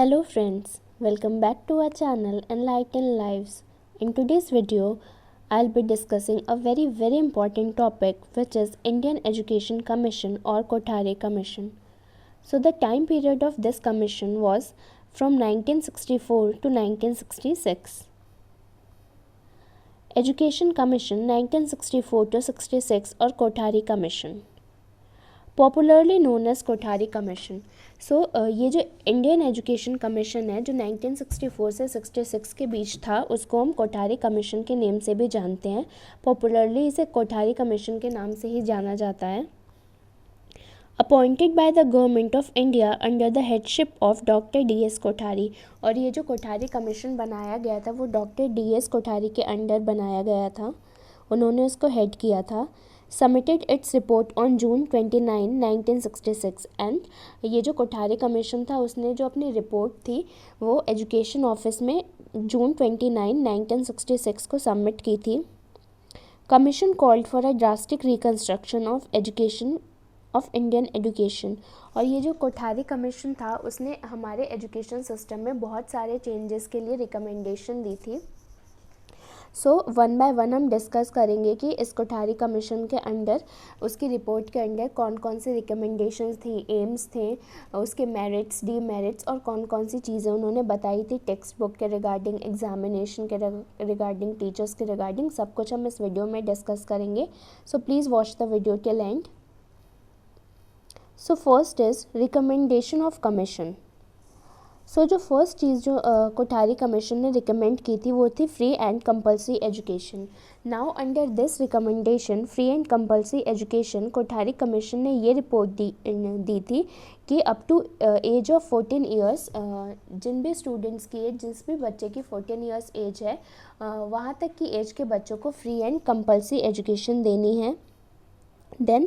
Hello friends, welcome back to our channel Enlighten Lives. In today's video, I'll be discussing a very important topic, which is Indian Education Commission or Kothari Commission. So the time period of this commission was from 1964 to 1966. Education Commission 1964 to 66 or Kothari Commission, popularly known as Kothari commission. So ये जो Indian education commission है जो 1964 से 66 के बीच था, उसको हम Kothari commission के नेम से भी जानते हैं. पॉपुलरली इसे कोठारी कमीशन के नाम से ही जाना जाता है. Appointed by the government of India under the headship of doctor DS Kothari. और ये जो कोठारी कमीशन बनाया गया था वो डॉक्टर DS कोठारी के अंडर बनाया गया था. उन्होंने उसको हेड किया था. Submitted its report on June 29, 1966. And ये जो कोठारी कमीशन था उसने जो अपनी रिपोर्ट थी वो एजुकेशन ऑफिस में जून 29, 1966 को सबमिट की थी. Commission called for a drastic reconstruction of education of Indian education. और ये जो कोठारी कमीशन था उसने हमारे एजुकेशन सिस्टम में बहुत सारे चेंजेस के लिए रिकमेंडेशन दी थी. सो वन बाय वन हम डिस्कस करेंगे कि इस कोठारी कमीशन के अंडर, उसकी रिपोर्ट के अंडर कौन कौन सी रिकमेंडेशंस थी, एम्स थे, उसके मेरिट्स, डीमेरिट्स और कौन कौन सी चीज़ें उन्होंने बताई थी टेक्स्ट बुक के रिगार्डिंग, एग्जामिनेशन के रिगार्डिंग, टीचर्स के रिगार्डिंग. सब कुछ हम इस वीडियो में डिस्कस करेंगे. So please watch the video till end. So first is recommendation of commission. So जो फर्स्ट चीज़ जो कोठारी कमीशन ने रिकमेंड की थी वो थी free and compulsory education. Now under this recommendation free and compulsory education, Kothari commission ने ये रिपोर्ट दी थी कि up to age of 14 years, जिन भी स्टूडेंट्स की एज, जिस भी बच्चे की 14 ईयर्स एज है, वहाँ तक की एज के बच्चों को फ्री एंड कंपलसरी एजुकेशन देनी है. Then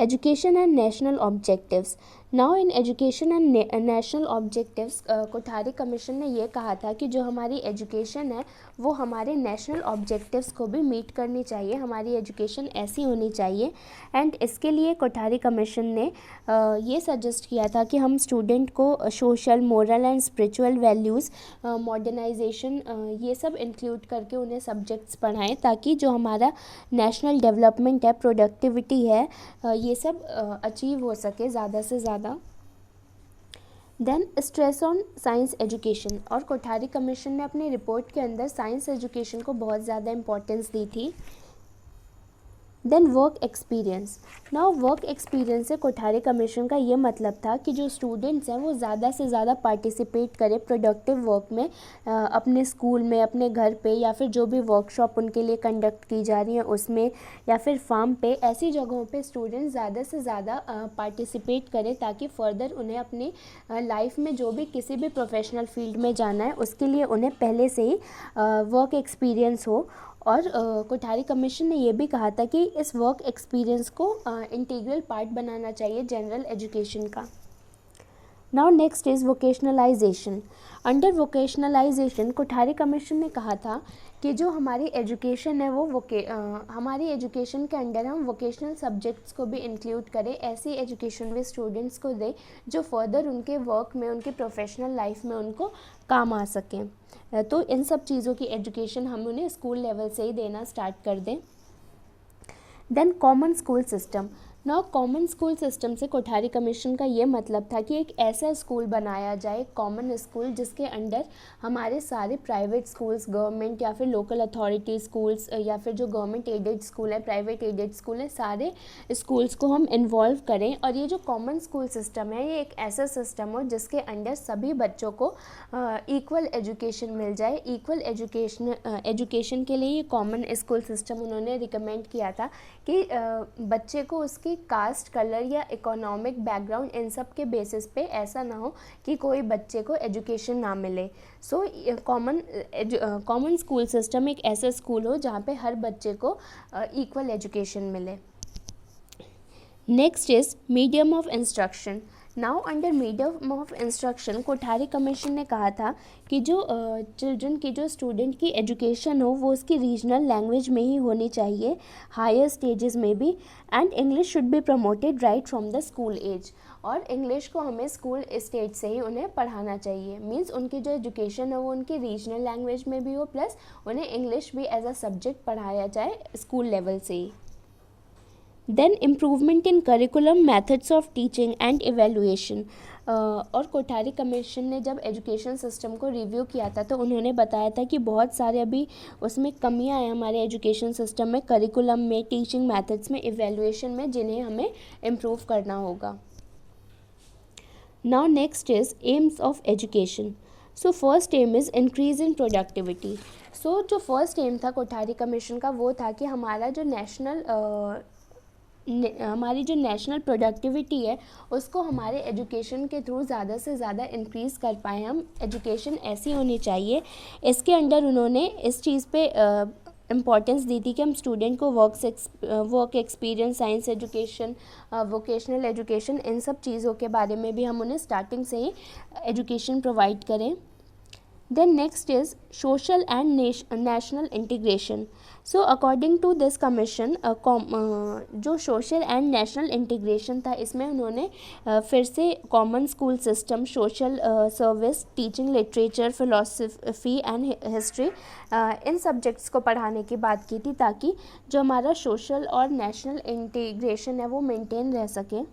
education and national objectives. Now in education and national objectives, Kothari commission ने ये कहा था कि जो हमारी एजुकेशन है वो हमारे नेशनल ऑब्जेक्टिव्स को भी मीट करनी चाहिए. हमारी एजुकेशन ऐसी होनी चाहिए. एंड इसके लिए कोठारी कमीशन ने ये सजेस्ट किया था कि हम स्टूडेंट को social, moral and spiritual values, modernization, ये सब इंक्लूड करके उन्हें सब्जेक्ट्स पढ़ाएं ताकि जो हमारा नेशनल डेवलपमेंट है, प्रोडक्टिविटी है, ये सब अचीव हो सके ज़्यादा से ज़्यादा. Then stress on science education. और कोठारी कमीशन ने अपनी रिपोर्ट के अंदर साइंस एजुकेशन को बहुत ज़्यादा इम्पोर्टेंस दी थी. Then work experience. Now work experience से कोठारी कमीशन का ये मतलब था कि जो स्टूडेंट्स हैं वो ज़्यादा से ज़्यादा पार्टिसिपेट करें प्रोडक्टिव वर्क में, अपने स्कूल में, अपने घर पे, या फिर जो भी वर्कशॉप उनके लिए कंडक्ट की जा रही है उसमें, या फिर फार्म पे, ऐसी जगहों पे स्टूडेंट्स ज़्यादा से ज़्यादा पार्टिसिपेट करें ताकि फर्दर उन्हें अपनी लाइफ में जो भी किसी भी प्रोफेशनल फील्ड में जाना है उसके लिए उन्हें पहले से ही वर्क एक्सपीरियंस हो. और कोठारी कमीशन ने ये भी कहा था कि इस वर्क एक्सपीरियंस को इंटीग्रल पार्ट बनाना चाहिए जनरल एजुकेशन का. Now next is vocationalisation. Under vocationalisation Kothari commission ने कहा था कि जो हमारी एजुकेशन है वो हमारी एजुकेशन के अंडर हम वोकेशनल सब्जेक्ट्स को भी इंक्लूड करें. ऐसी एजुकेशन भी स्टूडेंट्स को दें जो फर्दर उनके वर्क में, उनके प्रोफेशनल लाइफ में उनको काम आ सकें. तो इन सब चीज़ों की एजुकेशन हम उन्हें स्कूल लेवल से ही देना स्टार्ट कर दें. Then common school system. Now common school system से कोठारी कमीशन का ये मतलब था कि एक ऐसा स्कूल बनाया जाए, कॉमन स्कूल, जिसके अंडर हमारे सारे प्राइवेट स्कूल्स, गवर्नमेंट या फिर लोकल अथॉरिटी स्कूल्स, या फिर जो गवर्नमेंट एडेड स्कूल है, प्राइवेट एडेड स्कूल है, सारे स्कूल्स को हम इन्वॉल्व करें. और ये जो कॉमन स्कूल सिस्टम है ये एक ऐसा सिस्टम हो जिसके अंडर सभी बच्चों को इक्वल एजुकेशन मिल जाए. इक्वल एजुकेशन के लिए ये कॉमन स्कूल सिस्टम उन्होंने रिकमेंड किया था कि बच्चे को उसकी कास्ट, कलर या इकोनॉमिक बैकग्राउंड, इन सब के बेसिस पे ऐसा ना हो कि कोई बच्चे को एजुकेशन ना मिले. सो कॉमन स्कूल सिस्टम एक ऐसा स्कूल हो जहाँ पे हर बच्चे को इक्वल एजुकेशन मिले. Next is medium of instruction. Now under medium of instruction Kothari commission ने कहा था कि जो चिल्ड्रन की जो स्टूडेंट की एजुकेशन हो वो उसकी रीजनल लैंग्वेज में ही होनी चाहिए, हायर स्टेजेस में भी, and English should be promoted right from the school age. और इंग्लिश को हमें स्कूल स्टेज से ही उन्हें पढ़ाना चाहिए। मीन्स उनकी जो एजुकेशन है वो उनकी रीजनल लैंग्वेज में भी हो, प्लस उन्हें इंग्लिश भी एज अ सब्जेक्ट पढ़ाया जाए स्कूल लेवल से ही। Then improvement in curriculum, methods of teaching and evaluation. और कोठारी कमीशन ने जब एजुकेशन सिस्टम को रिव्यू किया था तो उन्होंने बताया था कि बहुत सारे अभी उसमें कमियां हैं हमारे एजुकेशन सिस्टम में, करिकुलम में, टीचिंग मैथड्स में, एवेल्युएशन में, जिन्हें हमें इम्प्रूव करना होगा। Now next is aims of education. So first aim is increase in productivity. So जो फर्स्ट एम था कोठारी कमीशन का वो था कि हमारी जो नेशनल प्रोडक्टिविटी है उसको हमारे एजुकेशन के थ्रू ज़्यादा से ज़्यादा इंक्रीज़ कर पाएँ हम। एजुकेशन ऐसी होनी चाहिए, इसके अंडर उन्होंने इस चीज़ पे इम्पॉर्टेंस दी थी कि हम स्टूडेंट को work experience, science education, vocational education, इन सब चीज़ों के बारे में भी हम उन्हें स्टार्टिंग से ही एजुकेशन प्रोवाइड करें। Then next is social and national integration. So according to this commission जो social and national integration था इसमें उन्होंने फिर से common school system, social service, teaching literature, philosophy and history in subjects को पढ़ाने की बात की थी ताकि जो हमारा social और national integration है वो maintain रह सके।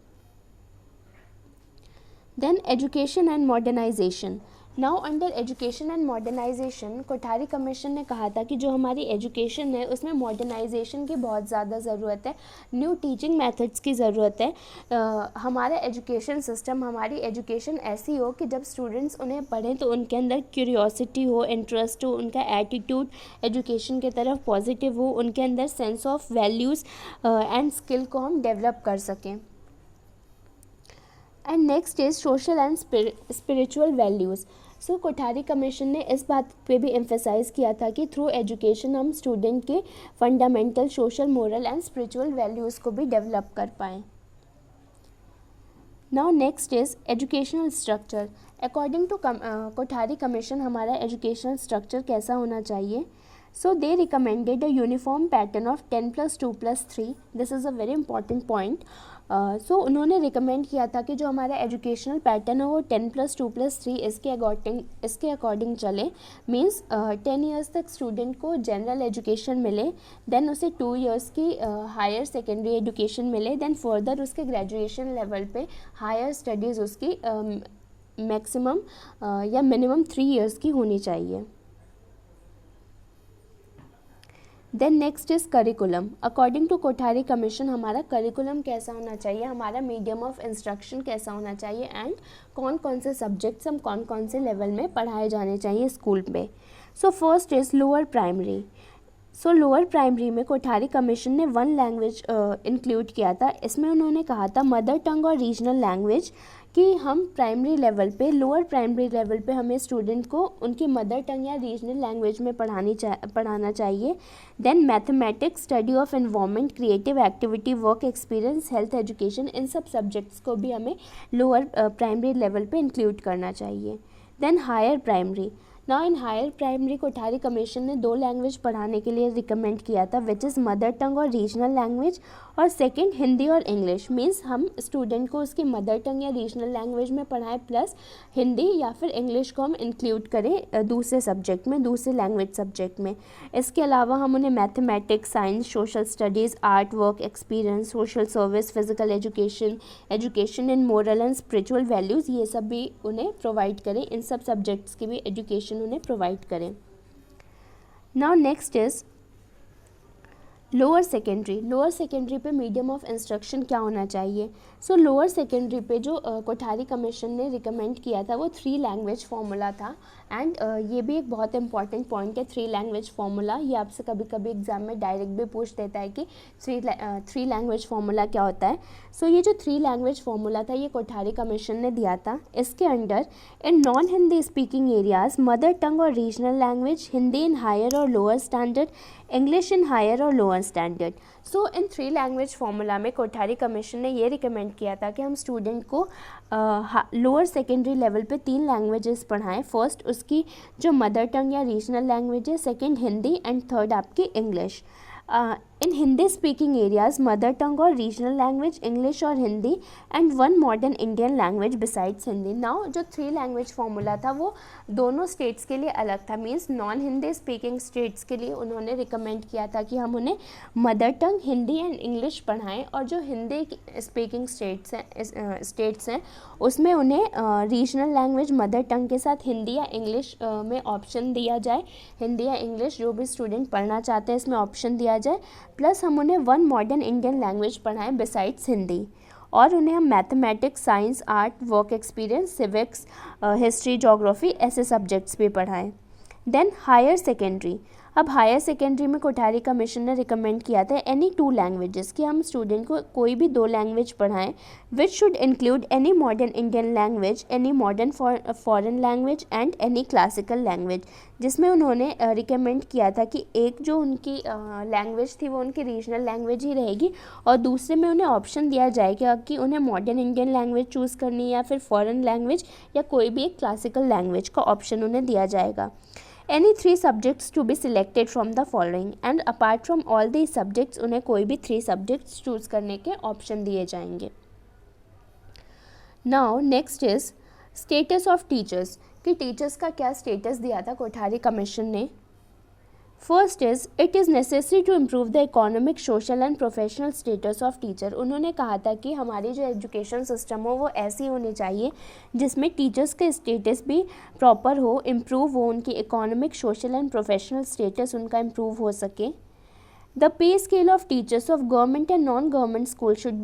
Then education and modernization. Now under education and modernization Kothari commission ने कहा था कि जो हमारी एजुकेशन है उसमें मॉडर्नाइजेशन की बहुत ज़्यादा ज़रूरत है, न्यू टीचिंग मेथड्स की ज़रूरत है। हमारा एजुकेशन सिस्टम, हमारी एजुकेशन ऐसी हो कि जब स्टूडेंट्स उन्हें पढ़ें तो उनके अंदर क्यूरियोसिटी हो, इंटरेस्ट हो, उनका एटीट्यूड एजुकेशन की तरफ पॉजिटिव हो, उनके अंदर sense of values and skill को हम डेवलप कर सकें। And next is social and spiritual values. So Kothari commission ने इस बात पे भी एम्फेसाइज किया था कि थ्रू एजुकेशन हम स्टूडेंट के fundamental social, moral and spiritual values को भी डेवलप कर पाएँ। Now next is educational structure. According to Kothari commission हमारा एजुकेशनल स्ट्रक्चर कैसा होना चाहिए? So they recommended a uniform pattern of 10+2+3. This is a very important point. So उन्होंने recommend किया था कि जो हमारा एजुकेशनल पैटर्न है वो 10+2+3 इसके अकॉर्डिंग चले। मीन्स 10 ईयर्स तक स्टूडेंट को जनरल एजुकेशन मिले, देन उसे 2 ईयर्स की हायर सेकेंडरी एजुकेशन मिले, देन फर्दर उसके ग्रेजुएशन लेवल पे हायर स्टडीज़ उसकी मैक्सिमम या मिनिमम 3 ईयर्स की होनी चाहिए। Then next is curriculum. According to Kothari commission हमारा करिकुलम कैसा होना चाहिए, हमारा मीडियम ऑफ इंस्ट्रक्शन कैसा होना चाहिए, एंड कौन कौन से सब्जेक्ट्स हम कौन कौन से लेवल में पढ़ाए जाने चाहिए स्कूल में। सो first is lower primary. So lower primary में कोठारी कमीशन ने 1 लैंग्वेज इंक्लूड किया था। इसमें उन्होंने कहा था मदर टंग और रीजनल लैंग्वेज कि हम प्राइमरी लेवल पे, लोअर प्राइमरी लेवल पे हमें स्टूडेंट को उनकी मदर टंग या रीजनल लैंग्वेज में पढ़ाना चाहिए। Then mathematics, study of environment, creative activity, work experience, health education, इन सब सब्जेक्ट्स को भी हमें लोअर प्राइमरी लेवल पे इंक्लूड करना चाहिए। Then higher primary. Now in higher primary Kothari commission ने 2 लैंग्वेज पढ़ाने के लिए रिकमेंड किया था, विच इज़ मदर टंग और रीजनल लैंग्वेज, और सेकंड हिंदी और इंग्लिश। मीन्स हम स्टूडेंट को उसकी मदर टंग या रीजनल लैंग्वेज में पढ़ाएं, प्लस हिंदी या फिर इंग्लिश को हम इंक्लूड करें दूसरे सब्जेक्ट में, दूसरे लैंग्वेज सब्जेक्ट में। इसके अलावा हम उन्हें mathematics, science, social studies, art, work experience, social service, physical education, education in moral and spiritual values, ये सब भी उन्हें प्रोवाइड करें। इन सब सब्जेक्ट्स की भी एजुकेशन उन्हें प्रोवाइड करें। Now next is lower secondary. Lower secondary पे मीडियम ऑफ इंस्ट्रक्शन क्या होना चाहिए? सो लोअर सेकेंडरी पे जो कोठारी कमीशन ने रिकमेंड किया था वो 3 लैंग्वेज फार्मूला था। एंड ये भी एक बहुत इंपॉर्टेंट पॉइंट है, 3 लैंग्वेज फार्मूला। ये आपसे कभी कभी एग्जाम में डायरेक्ट भी पूछ देता है कि 3 लैंग्वेज फार्मूला क्या होता है। सो ये जो 3 लैंग्वेज फार्मूला था ये कोठारी कमीशन ने दिया था। इसके under in non Hindi speaking areas mother tongue और regional language, Hindi in higher और lower standard, English in higher और lower standard. So in 3 language formula में कोठारी कमीशन ने ये रिकमेंड किया था कि हम स्टूडेंट को लोअर सेकेंडरी लेवल पे 3 लैंग्वेजेस पढ़ाएं। फर्स्ट उसकी जो मदर टंग या रीजनल लैंग्वेज है, सेकेंड हिंदी एंड थर्ड आपकी English. In Hindi speaking areas mother tongue और रीजनल लैंग्वेज इंग्लिश और Hindi and 1 modern Indian language besides Hindi. Now जो 3 लैंग्वेज फार्मूला था वो दोनों स्टेट्स के लिए अलग था। Means non Hindi speaking states के लिए उन्होंने रिकमेंड किया था कि हम उन्हें mother tongue Hindi and English पढ़ाएं, और जो हिंदी स्पीकिंग स्टेट्स हैं उसमें उन्हें रीजनल लैंग्वेज मदर टंग के साथ हिंदी या इंग्लिश में ऑप्शन दिया जाए। हिंदी या इंग्लिश जो भी स्टूडेंट पढ़ना चाहते हैं इसमें ऑप्शन दिया जाए। प्लस हम उन्हें 1 मॉडर्न इंडियन लैंग्वेज पढ़ाएं बिसाइड्स हिंदी, और उन्हें हम mathematics, science, art, work experience, civics, history, geography ऐसे सब्जेक्ट्स भी पढ़ाएं। Then higher secondary. अब हायर सेकेंडरी में कोठारी कमीशन ने रिकमेंड किया था एनी 2 लैंग्वेजेस, कि हम स्टूडेंट को कोई भी 2 लैंग्वेज पढ़ाएं which should include any modern Indian language, any modern foreign language and any classical language. जिसमें उन्होंने रिकमेंड किया था कि एक जो उनकी लैंग्वेज थी वो उनकी रीजनल लैंग्वेज ही रहेगी, और दूसरे में उन्हें ऑप्शन दिया जाएगा कि उन्हें मॉडर्न इंडियन लैंग्वेज चूज़ करनी है या फिर फॉरेन लैंग्वेज या कोई भी एक क्लासिकल लैंग्वेज का ऑप्शन उन्हें दिया जाएगा। Any 3 subjects to be selected from the following, and apart from all these subjects उन्हें कोई भी 3 subjects चूज़ करने के ऑप्शन दिए जाएंगे। Now next is status of teachers, कि टीचर्स का क्या स्टेटस दिया था कोठारी कमीशन ने। First is it is necessary to improve the economic, social and professional status of teacher. उन्होंने कहा था कि हमारी जो एजुकेशन सिस्टम हो वो ऐसी होनी चाहिए जिसमें टीचर्स के स्टेटस भी प्रॉपर हो, इम्प्रूव हो, उनकी economic, social and professional status उनका इम्प्रूव हो सके। The pay scale of teachers of government and non government school should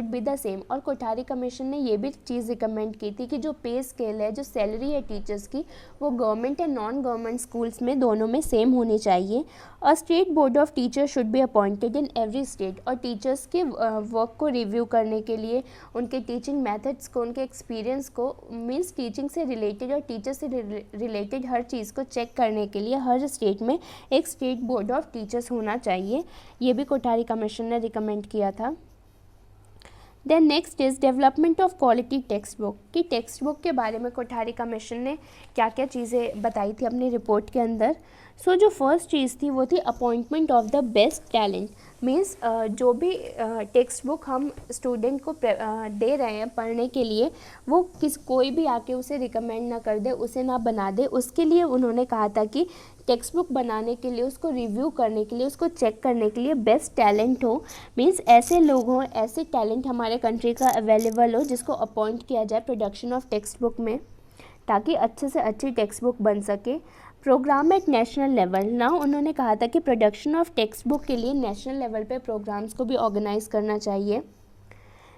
be the same. और कोठारी कमीशन ने ये भी चीज़ रिकमेंड की थी कि जो पे स्केल है, जो सैलरी है टीचर्स की, वो government and non government schools में दोनों में सेम होनी चाहिए। A state board of teacher should be appointed in every state. और टीचर्स के वर्क को रिव्यू करने के लिए, उनके टीचिंग मेथड्स को, उनके एक्सपीरियंस को, मीन्स टीचिंग से रिलेटेड और टीचर से रिलेटेड हर चीज़ को चेक करने के लिए हर स्टेट में एक स्टेट बोर्ड ऑफ टीचर्स होना चाहिए। ये भी कोठारी कमीशन ने रिकमेंड किया था। Then next is development of quality text book, कि टेक्स्ट बुक के बारे में कोठारी कमीशन ने क्या क्या चीज़ें बताई थी अपनी रिपोर्ट के अंदर। सो जो फर्स्ट चीज़ थी वो थी appointment of the best talent. Means जो भी टेक्स्ट बुक हम स्टूडेंट को दे रहे हैं पढ़ने के लिए, वो कोई भी आके उसे रिकमेंड ना कर दे, उसे ना बना दे। उसके लिए उन्होंने कहा था कि टेक्स्ट बुक बनाने के लिए, उसको रिव्यू करने के लिए, उसको चेक करने के लिए बेस्ट टैलेंट हो। मीन्स ऐसे लोग हों, ऐसे टैलेंट हमारे कंट्री का अवेलेबल हो जिसको अपॉइंट किया जाए प्रोडक्शन ऑफ टेक्स्ट बुक में, ताकि अच्छे से अच्छी टेक्स्ट बुक बन सके। Program at national level. Now उन्होंने कहा था कि प्रोडक्शन ऑफ टेक्स्ट बुक के लिए नेशनल लेवल पे प्रोग्राम्स को भी ऑर्गेनाइज करना चाहिए।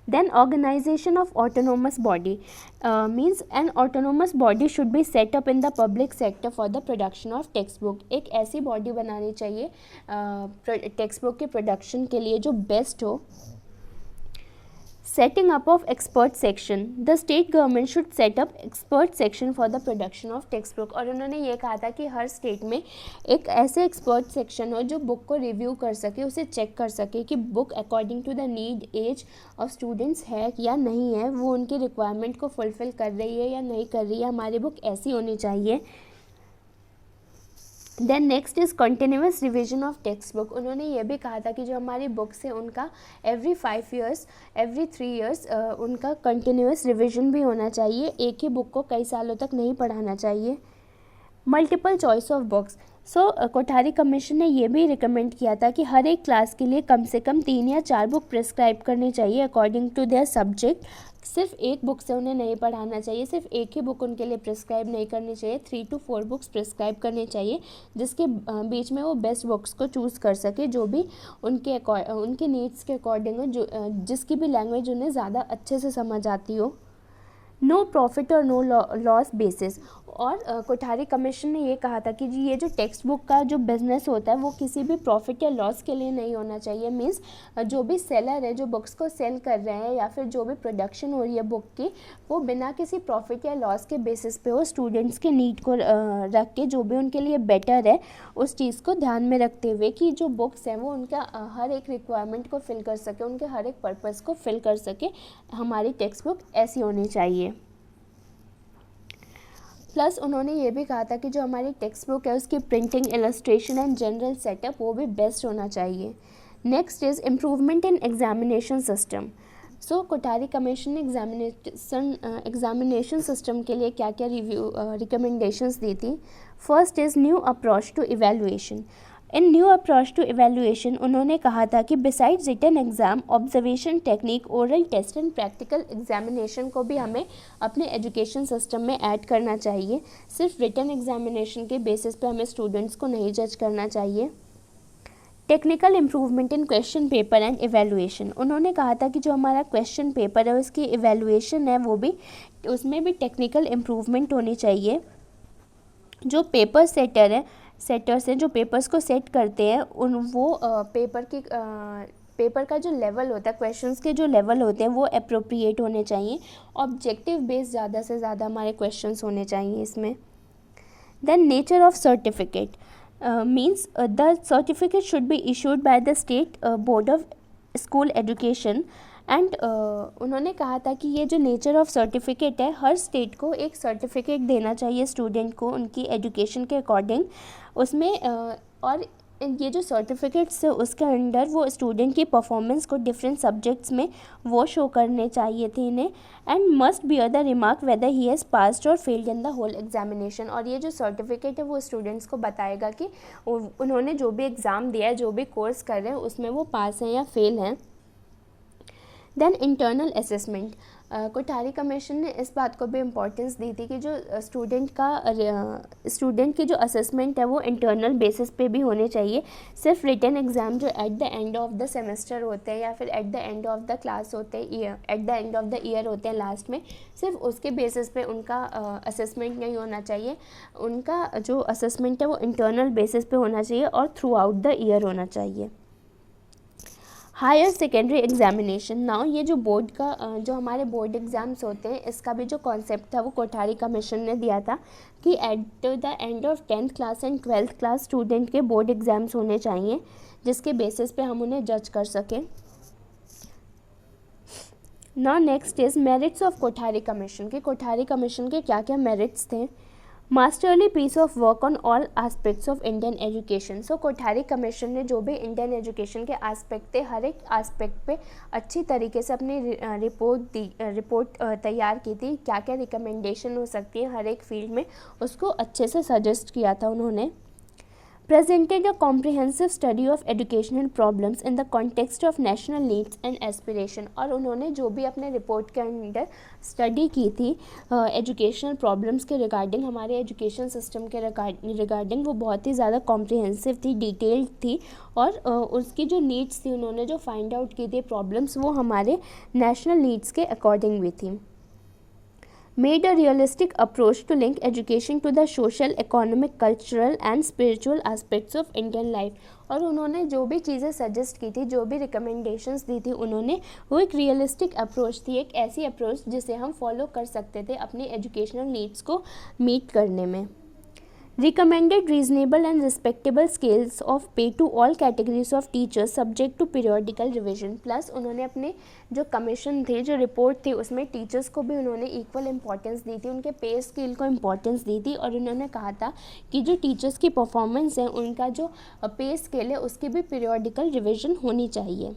Then organisation of autonomous body, means an autonomous body should be set up in the public sector for the production of text book. एक ऐसी body बनानी चाहिए टेक्स्ट बुक के प्रोडक्शन के लिए जो बेस्ट हो। Setting up of expert section, the state government should set up expert section for the production of textbook। और उन्होंने ये कहा था कि हर स्टेट में एक ऐसे एक्सपर्ट सेक्शन हो जो बुक को रिव्यू कर सके, उसे चेक कर सके कि book according to the need, age of students है या नहीं है, वो उनकी रिक्वायरमेंट को फुलफ़िल कर रही है या नहीं कर रही है। हमारी बुक ऐसी होनी चाहिए। Then next is continuous revision of text book. उन्होंने ये भी कहा था कि जो हमारी बुक्स है उनका एवरी 5 ईयर्स, एवरी 3 ईयर्स उनका कंटिन्यूस रिविजन भी होना चाहिए। एक ही बुक को कई सालों तक नहीं पढ़ाना चाहिए। Multiple choice of books. So Kothari commission ने ये भी रिकमेंड किया था कि हर एक क्लास के लिए कम से कम 3 या 4 बुक प्रिस्क्राइब करनी चाहिए अकॉर्डिंग टू देयर सब्जेक्ट। सिर्फ एक बुक से उन्हें नहीं पढ़ाना चाहिए, सिर्फ एक ही बुक उनके लिए प्रिस्क्राइब नहीं करनी चाहिए, 3 to 4 बुक्स प्रिस्क्राइब करनी चाहिए, जिसके बीच में वो बेस्ट बुक्स को चूज़ कर सके, जो भी उनके नीड्स के अकॉर्डिंग हो, जो जिसकी भी लैंग्वेज उन्हें ज़्यादा अच्छे से समझ आती हो। नो प्रॉफिट और नो लॉस बेसिस। और कोठारी कमीशन ने ये कहा था कि जी ये जो टेक्स्ट बुक का जो बिज़नेस होता है वो किसी भी प्रॉफिट या लॉस के लिए नहीं होना चाहिए। मीन्स जो भी सेलर है जो बुक्स को सेल कर रहे हैं या फिर जो भी प्रोडक्शन हो रही है बुक की, वो बिना किसी प्रॉफिट या लॉस के बेसिस पे वो स्टूडेंट्स के नीड को रख के जो भी उनके लिए बेटर है उस चीज़ को ध्यान में रखते हुए कि जो बुक्स हैं वो उनका हर एक रिक्वायरमेंट को फिल कर सके, उनके हर एक पर्पज़ को फिल कर सके, हमारी टेक्स्ट बुक ऐसी होनी चाहिए। प्लस उन्होंने ये भी कहा था कि जो हमारी टेक्स्ट बुक है उसकी printing, illustration and general setup वो भी बेस्ट होना चाहिए। Next is improvement in examination system. So Kothari commission ने एग्जामिनेशन सिस्टम के लिए क्या क्या रिकमेंडेशंस दी थी। First is new approach to evaluation. In new approach to evaluation उन्होंने कहा था कि besides written exam, observation technique, oral test and practical examination को भी हमें अपने एजुकेशन सिस्टम में ऐड करना चाहिए। सिर्फ रिटन एग्जामिनेशन के बेसिस पे हमें स्टूडेंट्स को नहीं जज करना चाहिए। Technical improvement in question paper and evaluation. उन्होंने कहा था कि जो हमारा क्वेश्चन पेपर है उसकी इवैल्यूएशन है वो भी, उसमें भी टेक्निकल इम्प्रूवमेंट होनी चाहिए। जो पेपर सेटर्स हैं जो पेपर्स को सेट करते हैं वो पेपर का जो लेवल होता है, क्वेश्चंस के जो लेवल होते हैं वो अप्रोप्रिएट होने चाहिए। ऑब्जेक्टिव बेस्ड ज़्यादा से ज़्यादा हमारे क्वेश्चंस होने चाहिए इसमें। Then nature of certificate means the certificate should be issued by the state board of school education and उन्होंने कहा था कि ये जो नेचर ऑफ सर्टिफिकेट है, हर स्टेट को एक सर्टिफिकेट देना चाहिए स्टूडेंट को उनकी एजुकेशन के अकॉर्डिंग उसमें और ये जो सर्टिफिकेट्स है उसके अंडर वो स्टूडेंट की परफॉर्मेंस को डिफरेंट सब्जेक्ट्स में वो शो करने चाहिए थे इन्हें। And must bear the remark whether he has passed और failed in the whole examination. और ये जो सर्टिफिकेट है वो स्टूडेंट्स को बताएगा कि उन्होंने जो भी एग्ज़ाम दिया है, जो भी कोर्स कर रहे हैं उसमें वो पास हैं या फेल हैं। Then internal assessment. Kothari commission ने इस बात को भी इम्पोर्टेंस दी थी कि जो स्टूडेंट की जो असेसमेंट है वो इंटरनल बेसिस पे भी होने चाहिए। सिर्फ रिटन एग्ज़ाम जो at the end of the semester होते हैं या फिर at the end of the class होते हैं, at the end of the year होते हैं लास्ट में, सिर्फ उसके बेसिस पे उनका असेसमेंट नहीं होना चाहिए। उनका जो असेसमेंट है वो इंटरनल बेसिस पे होना चाहिए और थ्रू आउट द ईयर होना चाहिए। Higher secondary examination. नाउ ये जो बोर्ड का जो हमारे बोर्ड एग्ज़ाम्स होते हैं इसका भी जो कॉन्सेप्ट था वो कोठारी कमीशन ने दिया था कि at the end of 10th class and 12th class student के बोर्ड एग्ज़ाम्स होने चाहिए जिसके बेसिस पे हम उन्हें जज कर सकें। Now next is merits of Kothari commission. कि कोठारी कमीशन के क्या क्या मेरिट्स थे। Masterly piece of work on all aspects of Indian education. So Kothari commission ने जो भी इंडियन एजुकेशन के एस्पेक्ट थे हर एक एस्पेक्ट पे अच्छी तरीके से अपनी रिपोर्ट तैयार की थी। क्या क्या रिकमेंडेशन हो सकती है हर एक फील्ड में उसको अच्छे से सजेस्ट किया था उन्होंने। presented a comprehensive study of educational problems in the context of national needs and aspiration। और उन्होंने जो भी अपने रिपोर्ट के अंदर स्टडी की थी एजुकेशनल प्रॉब्लम्स के रिगार्डिंग, हमारे एजुकेशन सिस्टम के रिगार्डिंग, वो बहुत ही ज़्यादा कॉम्प्रिहेंसिव थी, डिटेल्ड थी और उसकी जो नीड्स थी उन्होंने जो फाइंड आउट की थी प्रॉब्लम्स वो हमारे नेशनल नीड्स के अकॉर्डिंग भी थी। made a realistic approach to link education to the social, economic, cultural and spiritual aspects of Indian life। और उन्होंने जो भी चीज़ें सजेस्ट की थी, जो भी रिकमेंडेशंस दी थी उन्होंने, वो एक रियलिस्टिक अप्रोच थी, एक ऐसी अप्रोच जिसे हम फॉलो कर सकते थे अपनी एजुकेशनल नीड्स को मीट करने में। recommended reasonable and respectable scales of pay to all categories of teachers subject to periodical revision। Plus उन्होंने अपने जो कमीशन थे, जो रिपोर्ट थी उसमें टीचर्स को भी उन्होंने इक्वल इम्पॉर्टेंस दी थी, उनके पे स्केल को इम्पॉर्टेंस दी थी और उन्होंने कहा था कि जो टीचर्स की परफॉर्मेंस है उनका जो पे स्केल है उसकी भी पीरियोडिकल रिविजन होनी चाहिए।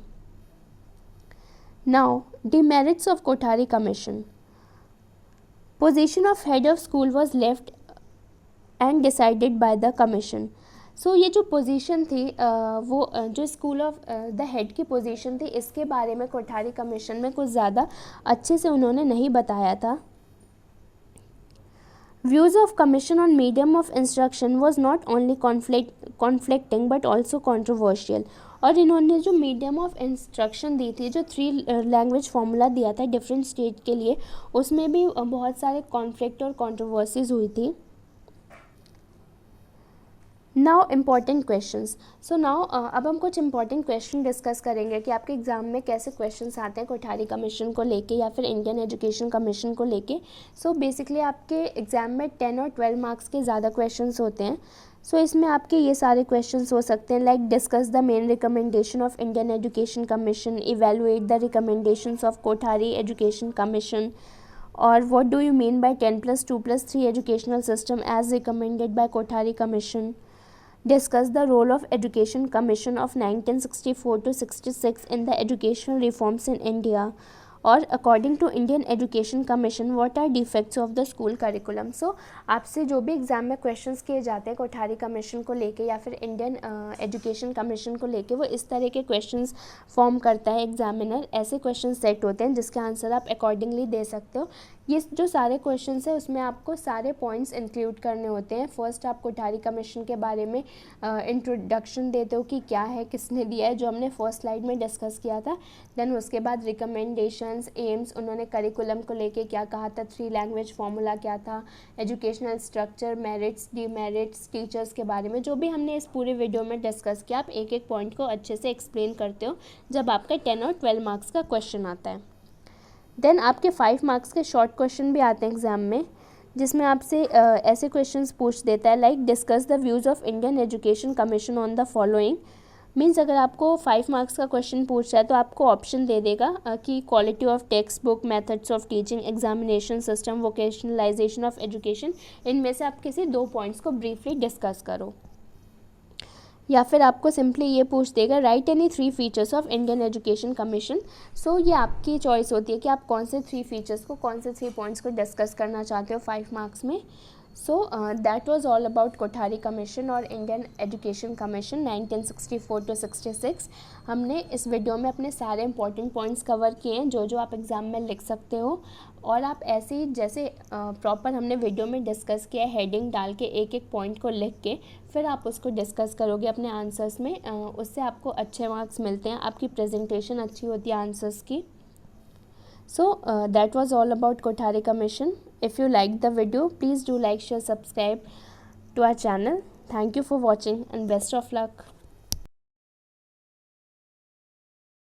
Now demerits of Kothari commission. Position of head of school was left and decided by the commission. So ये जो पोजीशन थी वो जो स्कूल ऑफ द हेड की पोजीशन थी इसके बारे में कोठारी कमीशन में कुछ ज़्यादा अच्छे से उन्होंने नहीं बताया था। Views of commission on medium of instruction was not only conflicting but also controversial. और इन्होंने जो मीडियम ऑफ इंस्ट्रक्शन दी थी, जो 3 लैंग्वेज फार्मूला दिया था डिफरेंट स्टेट के लिए, उसमें भी बहुत सारे कॉन्फ्लिक्ट और कॉन्ट्रोवर्सीज हुई थी। Now important questions. So now अब हम कुछ इंपॉर्टेंट क्वेश्चन डिस्कस करेंगे कि आपके एग्जाम में कैसे क्वेश्चंस आते हैं कोठारी कमीशन को लेके या फिर इंडियन एजुकेशन कमीशन को लेके. सो बेसिकली आपके एग्जाम में 10 और 12 मार्क्स के ज़्यादा क्वेश्चंस होते हैं. सो इसमें आपके ये सारे क्वेश्चंस हो सकते हैं like discuss the main recommendation of Indian education commission, evaluate the recommendations of Kothari education commission, or what do you mean by 10+2+3 educational system as recommended by Kothari Commission. Discuss the role of Education Commission of 1964 to 66 in the educational reforms in India. और according to Indian education commission what are defects of the school curriculum. So आपसे जो भी exam में questions किए जाते हैं Kothari commission को लेके या फिर इंडियन एजुकेशन कमीशन को लेके, वो इस तरह के क्वेश्चंस फॉर्म करता है एग्जामिनर. ऐसे क्वेश्चन सेट होते हैं जिसके आंसर आप अकॉर्डिंगली दे सकते हो. ये जो सारे क्वेश्चंस हैं उसमें आपको सारे पॉइंट्स इंक्लूड करने होते हैं. फर्स्ट आप कोठारी कमीशन के बारे में इंट्रोडक्शन देते हो कि क्या है, किसने दिया है, जो हमने फर्स्ट स्लाइड में डिस्कस किया था. देन उसके बाद रिकमेंडेशंस, एम्स, उन्होंने करिकुलम को लेके क्या कहा था, 3 लैंग्वेज फार्मूला क्या था, educational structure, merits, demerits, teachers के बारे में जो भी हमने इस पूरे वीडियो में डिस्कस किया. आप एक एक पॉइंट को अच्छे से एक्सप्लेन करते हो जब आपका 10 और 12 मार्क्स का क्वेश्चन आता है. देन आपके 5 मार्क्स के शॉर्ट क्वेश्चन भी आते हैं एग्जाम में, जिसमें आपसे ऐसे क्वेश्चंस पूछ देता है like discuss the views of Indian education commission on the following. Means अगर आपको 5 मार्क्स का क्वेश्चन पूछ रहा है तो आपको ऑप्शन दे देगा कि quality of text book, methods of teaching, examination system, vocationalisation of education. इनमें से आप किसी 2 पॉइंट्स को ब्रीफली डिस्कस करो. या फिर आपको सिंपली ये पूछ देगा write any 3 features of Indian education commission. So ये आपकी चॉइस होती है कि आप कौन से 3 फीचर्स को, कौन से 3 पॉइंट्स को डिस्कस करना चाहते हो 5 मार्क्स में. So that was all about Kothari commission और इंडियन एजुकेशन कमीशन 1964 to 66. हमने इस वीडियो में अपने सारे इंपॉर्टेंट पॉइंट्स कवर किए हैं जो जो आप एग्ज़ाम में लिख सकते हो. और आप ऐसे ही जैसे प्रॉपर हमने वीडियो में डिस्कस किया है, हेडिंग डाल के एक एक पॉइंट को लिख के फिर आप उसको डिस्कस करोगे अपने आंसर्स में, उससे आपको अच्छे मार्क्स मिलते हैं. आपकी प्रेजेंटेशन अच्छी होती है आंसर्स की. So that was all about Kothari Commission. If you liked the video, please do like, share, subscribe to our channel. Thank you for watching and best of luck.